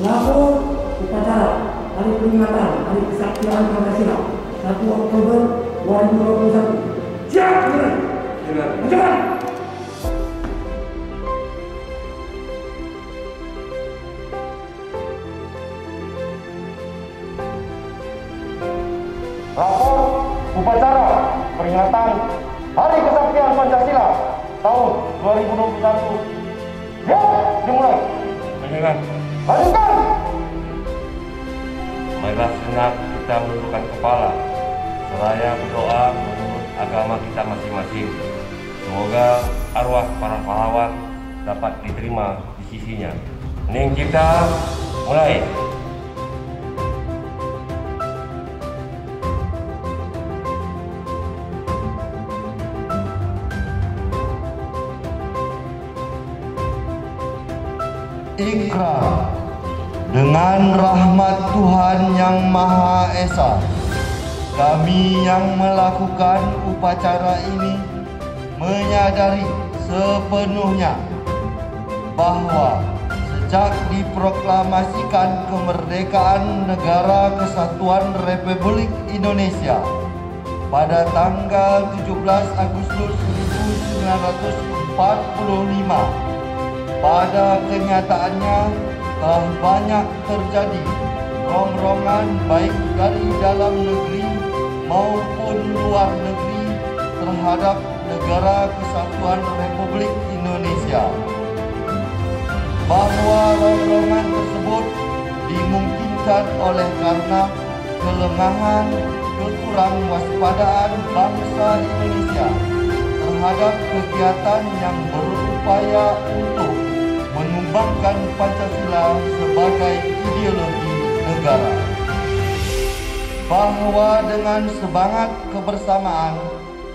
Lapor upacara Hari Peringatan Hari Kesaktian Pancasila 1 Oktober 2021. Siap, mulai. Mencoba. Lapor upacara peringatan Hari Kesaktian Pancasila tahun 2021. Siap, dimulai. Lanjutkan. Marilah sejenak kita menundukkan kepala, seraya berdoa menurut agama kita masing-masing. Semoga arwah para pahlawan dapat diterima di sisinya. Hening cipta, mulai. Ikrar. Dengan rahmat Tuhan Yang Maha Esa, kami yang melakukan upacara ini menyadari sepenuhnya bahwa sejak diproklamasikan kemerdekaan Negara Kesatuan Republik Indonesia pada tanggal 17 Agustus 1945, pada kenyataannya telah banyak terjadi rongrongan baik dari dalam negeri maupun luar negeri terhadap Negara Kesatuan Republik Indonesia. Bahwa rongrongan tersebut dimungkinkan oleh karena kelengahan, kekurang waspadaan bangsa Indonesia terhadap kegiatan yang berupaya untuk menumbangkan Pancasila sebagai ideologi negara. Bahwa dengan semangat kebersamaan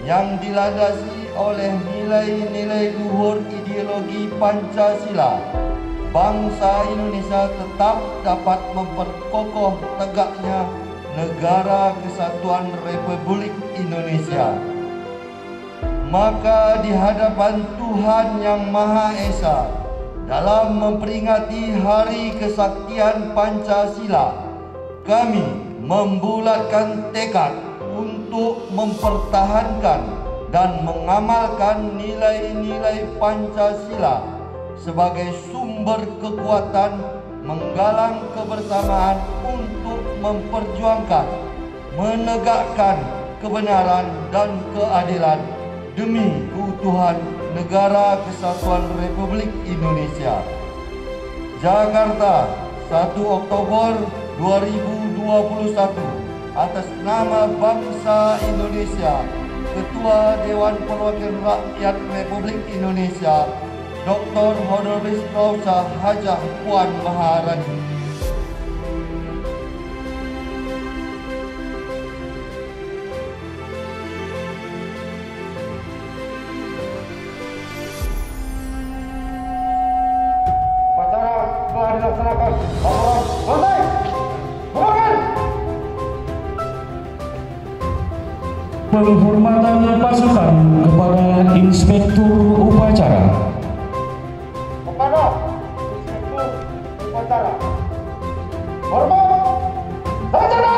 yang dilandasi oleh nilai-nilai luhur ideologi Pancasila, bangsa Indonesia tetap dapat memperkokoh tegaknya Negara Kesatuan Republik Indonesia. Maka di hadapan Tuhan Yang Maha Esa, dalam memperingati Hari Kesaktian Pancasila, kami membulatkan tekad untuk mempertahankan dan mengamalkan nilai-nilai Pancasila sebagai sumber kekuatan menggalang kebersamaan untuk memperjuangkan, menegakkan kebenaran dan keadilan demi keutuhan Negara Kesatuan Republik Indonesia. Jakarta, 1 Oktober 2021. Atas nama bangsa Indonesia, Ketua Dewan Perwakilan Rakyat Republik Indonesia, Dr. Honoris Causa Hajah Puan Maharani. Telah dilaksanakan. Selesai. Bubarkan. Penghormatan pasukan kepada Inspektur Upacara. Kepada Inspektur Upacara. Hormat. Sarjana.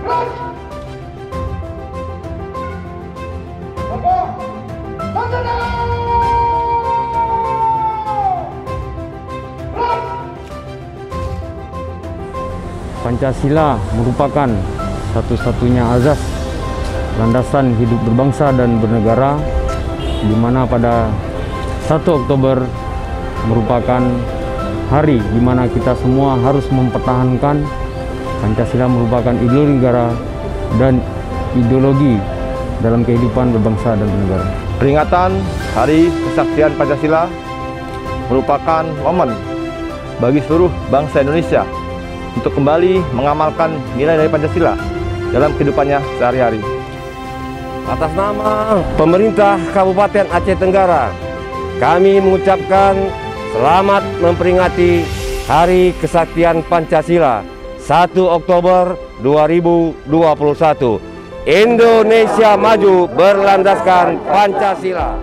Gerak. Bapak. Sarjana. Pancasila merupakan satu-satunya azas landasan hidup berbangsa dan bernegara, di mana pada 1 Oktober merupakan hari di mana kita semua harus mempertahankan Pancasila merupakan ideologi negara dan ideologi dalam kehidupan berbangsa dan bernegara. Peringatan Hari Kesaktian Pancasila merupakan momen bagi seluruh bangsa Indonesia untuk kembali mengamalkan nilai-nilai Pancasila dalam kehidupannya sehari-hari. Atas nama pemerintah Kabupaten Aceh Tenggara, kami mengucapkan selamat memperingati Hari Kesaktian Pancasila 1 Oktober 2021. Indonesia maju berlandaskan Pancasila.